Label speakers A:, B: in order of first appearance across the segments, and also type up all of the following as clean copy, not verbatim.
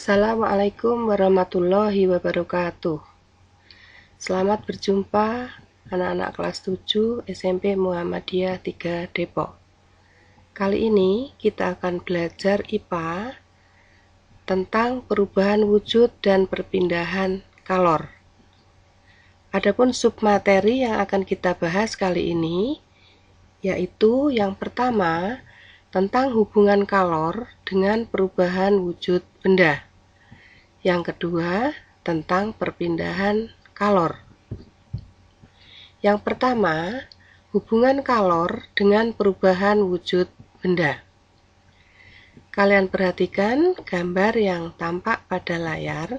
A: Assalamualaikum warahmatullahi wabarakatuh. Selamat berjumpa anak-anak kelas 7 SMP Muhammadiyah 3 Depok. Kali ini kita akan belajar IPA tentang perubahan wujud dan perpindahan kalor. Adapun submateri yang akan kita bahas kali ini yaitu yang pertama tentang hubungan kalor dengan perubahan wujud benda. Yang kedua, tentang perpindahan kalor. Yang pertama, hubungan kalor dengan perubahan wujud benda. Kalian perhatikan gambar yang tampak pada layar.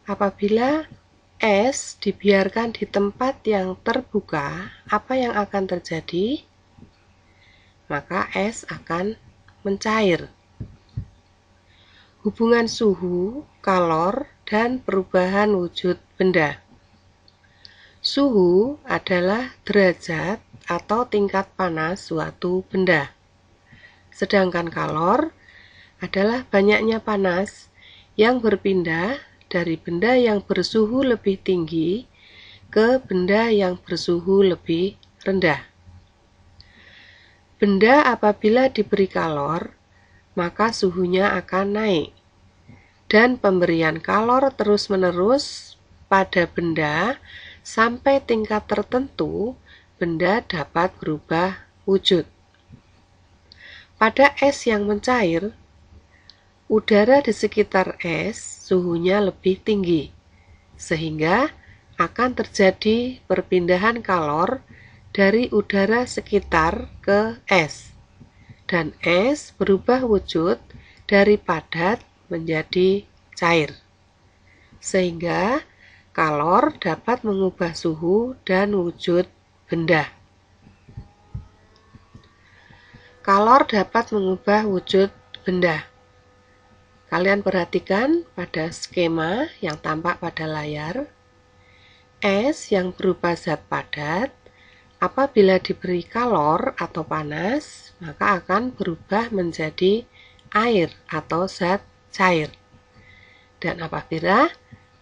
A: Apabila es dibiarkan di tempat yang terbuka, apa yang akan terjadi? Maka es akan mencair. Hubungan suhu, kalor, dan perubahan wujud benda. Suhu adalah derajat atau tingkat panas suatu benda. Sedangkan kalor adalah banyaknya panas yang berpindah dari benda yang bersuhu lebih tinggi ke benda yang bersuhu lebih rendah. Benda apabila diberi kalor, maka suhunya akan naik. Dan pemberian kalor terus-menerus pada benda sampai tingkat tertentu, benda dapat berubah wujud. Pada es yang mencair, udara di sekitar es suhunya lebih tinggi, sehingga akan terjadi perpindahan kalor dari udara sekitar ke es, dan es berubah wujud dari padat menjadi cair, sehingga kalor dapat mengubah suhu dan wujud benda. Kalor dapat mengubah wujud benda. Kalian perhatikan pada skema yang tampak pada layar. Es yang berupa zat padat apabila diberi kalor atau panas, maka akan berubah menjadi air atau zat cair. Dan apabila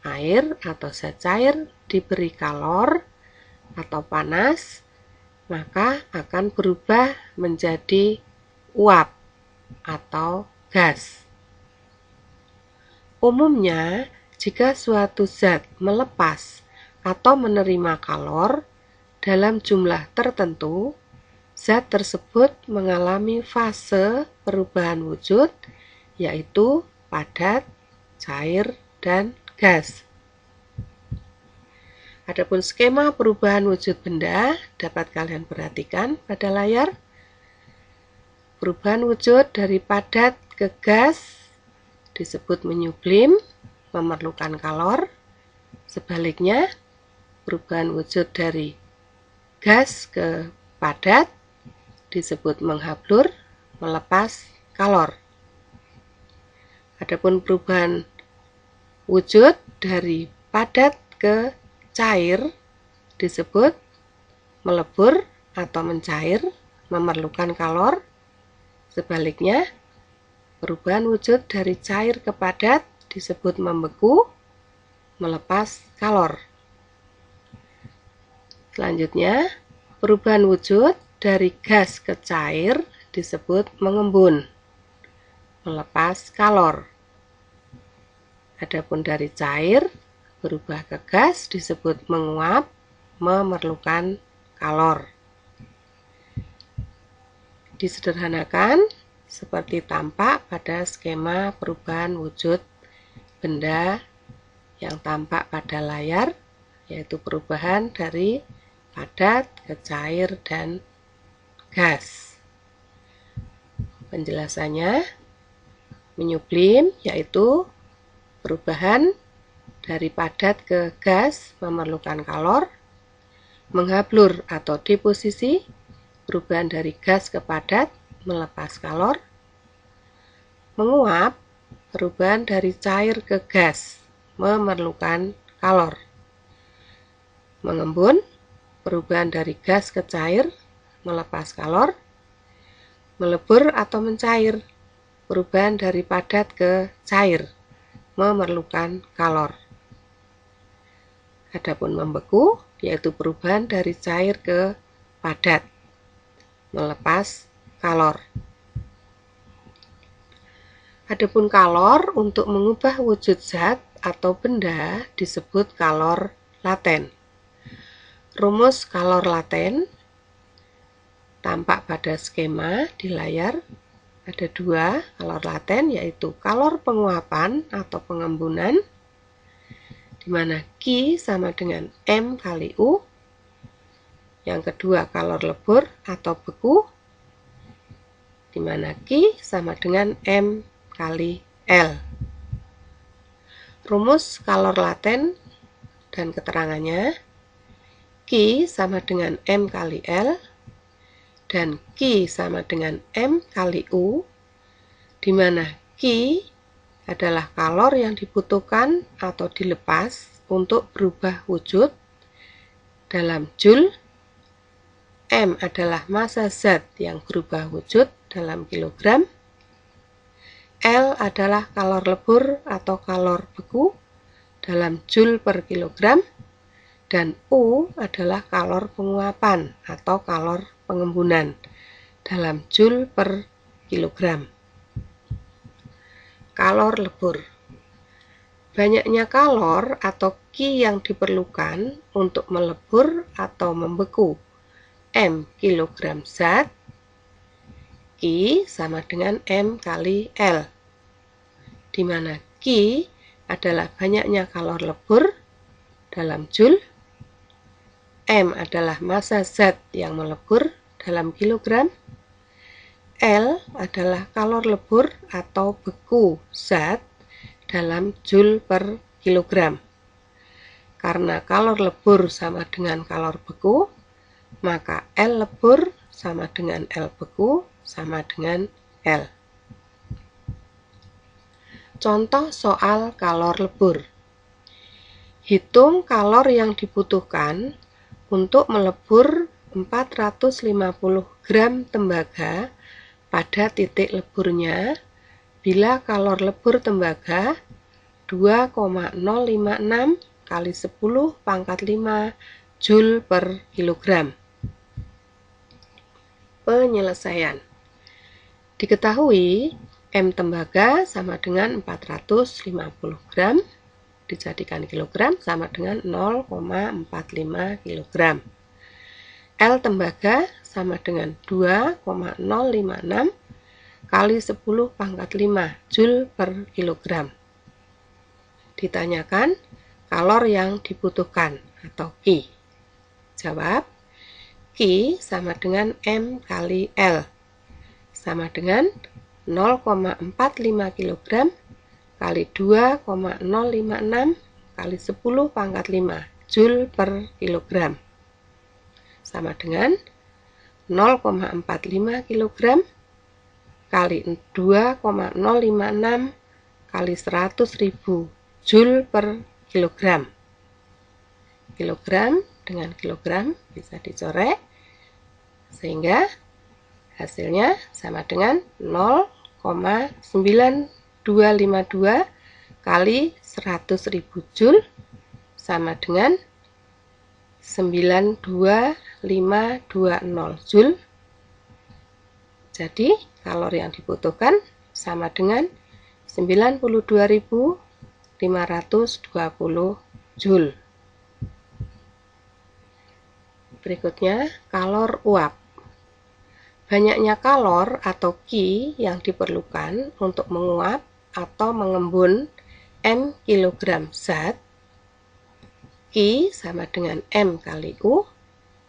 A: air atau zat cair diberi kalor atau panas, maka akan berubah menjadi uap atau gas. Umumnya, jika suatu zat melepas atau menerima kalor dalam jumlah tertentu, zat tersebut mengalami fase perubahan wujud, yaitu padat, cair, dan gas. Adapun skema perubahan wujud benda dapat kalian perhatikan pada layar. Perubahan wujud dari padat ke gas disebut menyublim, memerlukan kalor. Sebaliknya, perubahan wujud dari gas ke padat disebut menghablur, melepas kalor. Adapun perubahan wujud dari padat ke cair disebut melebur atau mencair, memerlukan kalor. Sebaliknya, perubahan wujud dari cair ke padat disebut membeku, melepas kalor. Selanjutnya, perubahan wujud dari gas ke cair disebut mengembun, melepas kalor. Adapun dari cair berubah ke gas disebut menguap, memerlukan kalor. Disederhanakan seperti tampak pada skema perubahan wujud benda yang tampak pada layar, yaitu perubahan dari padat ke cair dan gas. Penjelasannya, menyublim yaitu perubahan dari padat ke gas memerlukan kalor. Menghablur atau deposisi, perubahan dari gas ke padat melepas kalor. Menguap, perubahan dari cair ke gas memerlukan kalor. Mengembun, perubahan dari gas ke cair melepas kalor. Melebur atau mencair, perubahan dari padat ke cair, memerlukan kalor. Adapun membeku, yaitu perubahan dari cair ke padat, melepas kalor. Adapun kalor untuk mengubah wujud zat atau benda disebut kalor laten. Rumus kalor laten tampak pada skema di layar. Ada dua kalor laten, yaitu kalor penguapan atau pengembunan, di mana Q sama dengan M kali U. Yang kedua kalor lebur atau beku, di mana Q sama dengan M kali L. Rumus kalor laten dan keterangannya, Q sama dengan M kali L, dan Q sama dengan M kali U, di mana Q adalah kalor yang dibutuhkan atau dilepas untuk berubah wujud dalam Joule, M adalah massa zat yang berubah wujud dalam kilogram, L adalah kalor lebur atau kalor beku dalam Joule per kilogram, dan U adalah kalor penguapan atau kalor pengembunan dalam Joule per kilogram. Kalor lebur. Banyaknya kalor atau Q yang diperlukan untuk melebur atau membeku M kilogram zat, Q sama dengan M kali L, di mana Q adalah banyaknya kalor lebur dalam Joule, M adalah massa zat yang melebur dalam kilogram, L adalah kalor lebur atau beku zat dalam Joule per kilogram. Karena kalor lebur sama dengan kalor beku, maka L lebur sama dengan L beku sama dengan L. Contoh soal kalor lebur. Hitung kalor yang dibutuhkan untuk melebur 450 gram tembaga pada titik leburnya bila kalor lebur tembaga 2,056 kali 10 pangkat 5 Joule per kilogram. Penyelesaian. Diketahui M tembaga sama dengan 450 gram, dijadikan kilogram sama dengan 0,45 kilogram. L tembaga sama dengan 2,056 kali 10 pangkat 5 Joule per kilogram. Ditanyakan kalor yang dibutuhkan atau Q. Jawab, Q sama dengan M kali L, sama dengan 0,45 kg kali 2,056 kali 10 pangkat 5 Joule per kilogram, sama dengan 0,45 kg kali 2,056 kali 100.000 Joule per kilogram. Kilogram dengan kilogram bisa dicorek sehingga hasilnya sama dengan 0,9252 kali 100.000 Joule sama dengan 92520 Joule. Jadi kalor yang dibutuhkan sama dengan 92.520 Joule. Berikutnya kalor uap. Banyaknya kalor atau Q yang diperlukan untuk menguap atau mengembun M kilogram zat, Q sama dengan M kali U,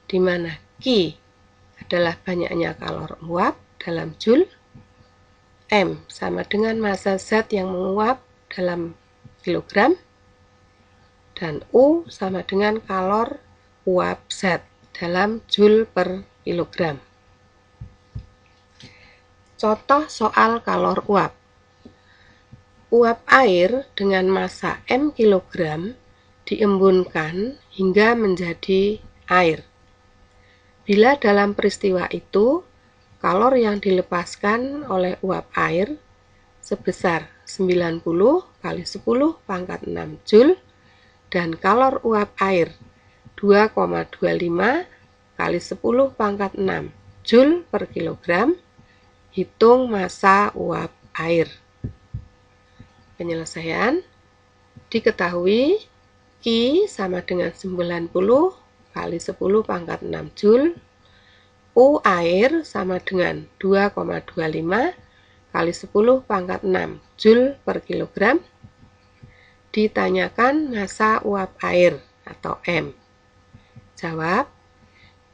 A: di mana Q adalah banyaknya kalor uap dalam Joule, M sama dengan massa zat yang menguap dalam kilogram, dan U sama dengan kalor uap zat dalam Joule per kilogram. Contoh soal kalor uap. Uap air dengan massa M kilogram diembunkan hingga menjadi air. Bila dalam peristiwa itu kalor yang dilepaskan oleh uap air sebesar 90 kali 10 pangkat 6 Joule dan kalor uap air 2,25 kali 10 pangkat 6 Joule per kilogram. Hitung massa uap air. Penyelesaian. Diketahui Q sama dengan 90 kali 10 pangkat 6 Joule. U air sama dengan 2,25 kali 10 pangkat 6 Joule per kilogram. Ditanyakan massa uap air atau M. Jawab,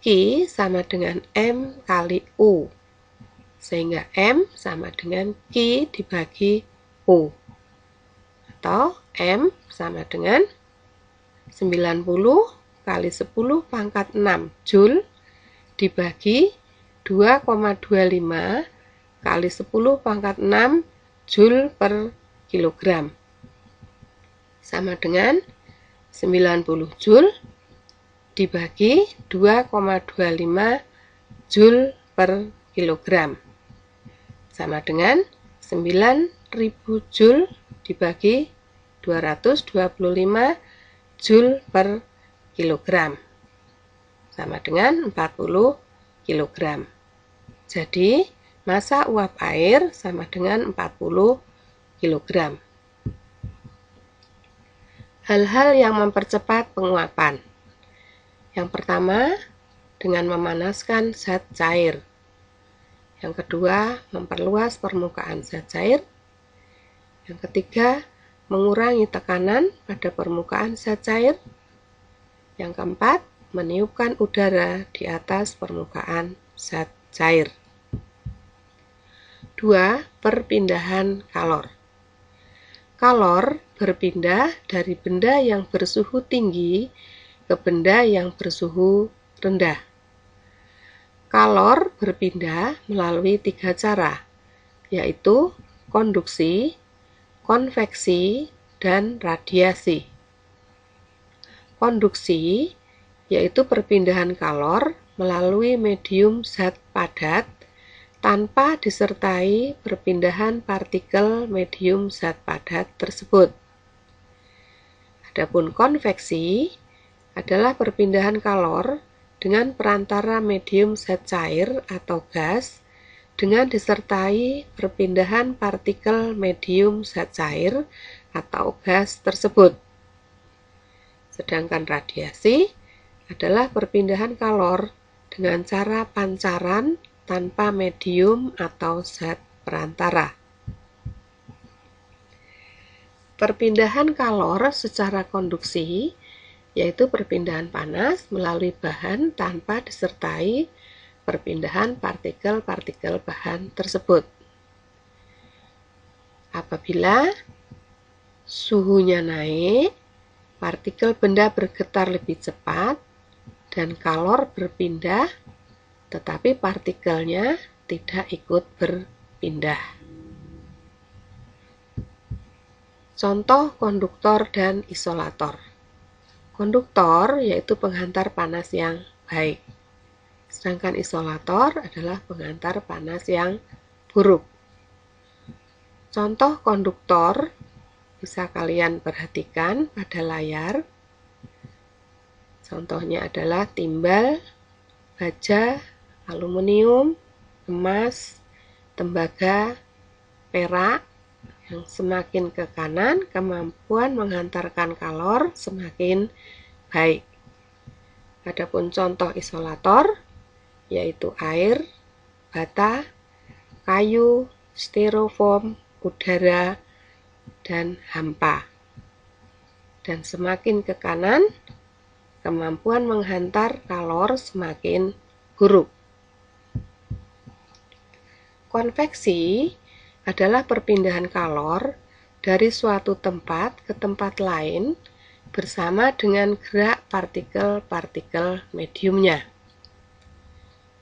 A: Q sama dengan M kali U. Sehingga M sama dengan Q dibagi U. Atau M sama dengan 90 kali 10 pangkat 6 Joule dibagi 2,25 kali 10 pangkat 6 Joule per kilogram. Sama dengan 90 Joule dibagi 2,25 Joule per kilogram. Sama dengan 9.000 Joule dibagi 225 Joule per kilogram. Sama dengan 40 kilogram. Jadi, massa uap air sama dengan 40 kilogram. Hal-hal yang mempercepat penguapan. Yang pertama, dengan memanaskan zat cair. Yang kedua, memperluas permukaan zat cair. Yang ketiga, mengurangi tekanan pada permukaan zat cair. Yang keempat, meniupkan udara di atas permukaan zat cair. 2. Perpindahan kalor. Kalor berpindah dari benda yang bersuhu tinggi ke benda yang bersuhu rendah. Kalor berpindah melalui 3 cara, yaitu konduksi, konveksi, dan radiasi. Konduksi yaitu perpindahan kalor melalui medium zat padat tanpa disertai perpindahan partikel medium zat padat tersebut. Adapun konveksi adalah perpindahan kalor dengan perantara medium zat cair atau gas dengan disertai perpindahan partikel medium zat cair atau gas tersebut. Sedangkan radiasi adalah perpindahan kalor dengan cara pancaran tanpa medium atau zat perantara. Perpindahan kalor secara konduksi yaitu perpindahan panas melalui bahan tanpa disertai perpindahan partikel-partikel bahan tersebut. Apabila suhunya naik, partikel benda bergetar lebih cepat dan kalor berpindah, tetapi partikelnya tidak ikut berpindah. Contoh konduktor dan isolator. Konduktor yaitu penghantar panas yang baik, sedangkan isolator adalah penghantar panas yang buruk. Contoh konduktor bisa kalian perhatikan pada layar. Contohnya adalah timbal, baja, aluminium, emas, tembaga, perak. Yang semakin ke kanan, kemampuan menghantarkan kalor semakin baik. Adapun contoh isolator, yaitu air, bata, kayu, styrofoam, udara, dan hampa. Dan semakin ke kanan, kemampuan menghantar kalor semakin buruk. Konveksi adalah perpindahan kalor dari suatu tempat ke tempat lain bersama dengan gerak partikel-partikel mediumnya.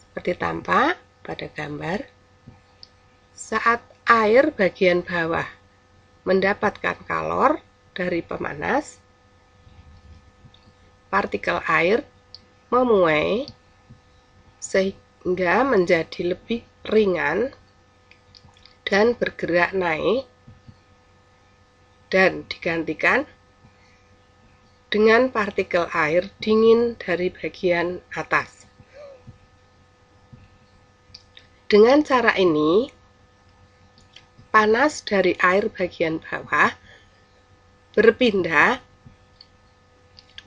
A: Seperti tampak pada gambar, saat air bagian bawah mendapatkan kalor dari pemanas, partikel air memuai sehingga menjadi lebih ringan dan bergerak naik dan digantikan dengan partikel air dingin dari bagian atas. Dengan cara ini, panas dari air bagian bawah berpindah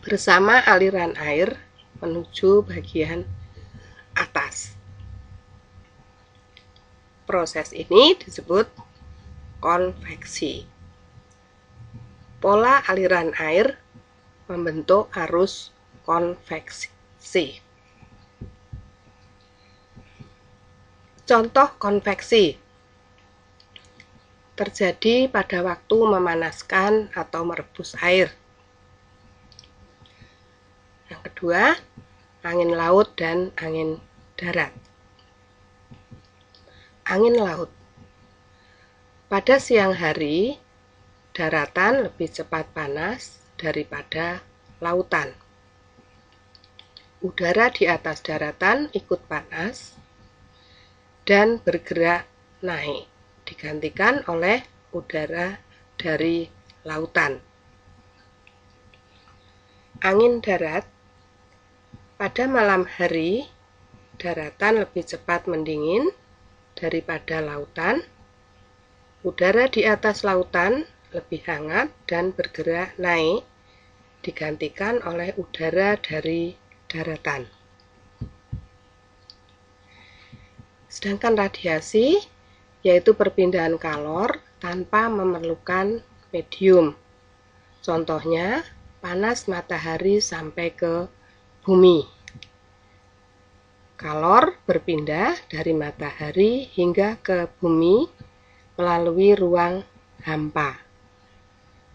A: bersama aliran air menuju bagian atas. Proses ini disebut konveksi. Pola aliran air membentuk arus konveksi. Contoh konveksi terjadi pada waktu memanaskan atau merebus air. Yang kedua, angin laut dan angin darat. Angin laut. Pada siang hari, daratan lebih cepat panas daripada lautan. Udara di atas daratan ikut panas dan bergerak naik, digantikan oleh udara dari lautan. Angin darat. Pada malam hari, daratan lebih cepat mendingin daripada lautan. Udara di atas lautan lebih hangat dan bergerak naik, digantikan oleh udara dari daratan. Sedangkan radiasi, yaitu perpindahan kalor tanpa memerlukan medium. Contohnya, panas matahari sampai ke bumi. Kalor berpindah dari matahari hingga ke bumi melalui ruang hampa.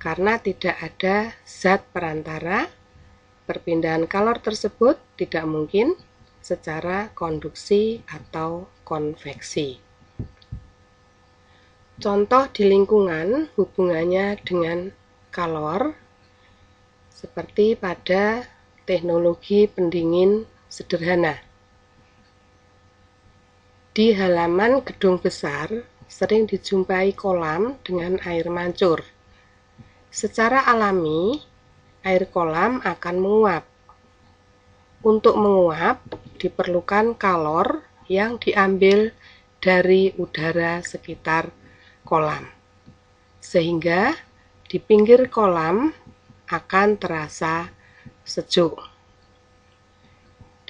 A: Karena tidak ada zat perantara, perpindahan kalor tersebut tidak mungkin secara konduksi atau konveksi. Contoh di lingkungan hubungannya dengan kalor seperti pada teknologi pendingin sederhana. Di halaman gedung besar sering dijumpai kolam dengan air mancur. Secara alami, air kolam akan menguap. Untuk menguap, diperlukan kalor yang diambil dari udara sekitar kolam, sehingga di pinggir kolam akan terasa sejuk.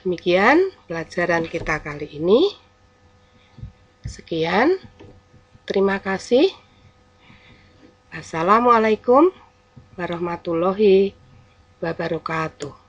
A: Demikian pelajaran kita kali ini. Sekian, terima kasih. Assalamualaikum warahmatullahi wabarakatuh.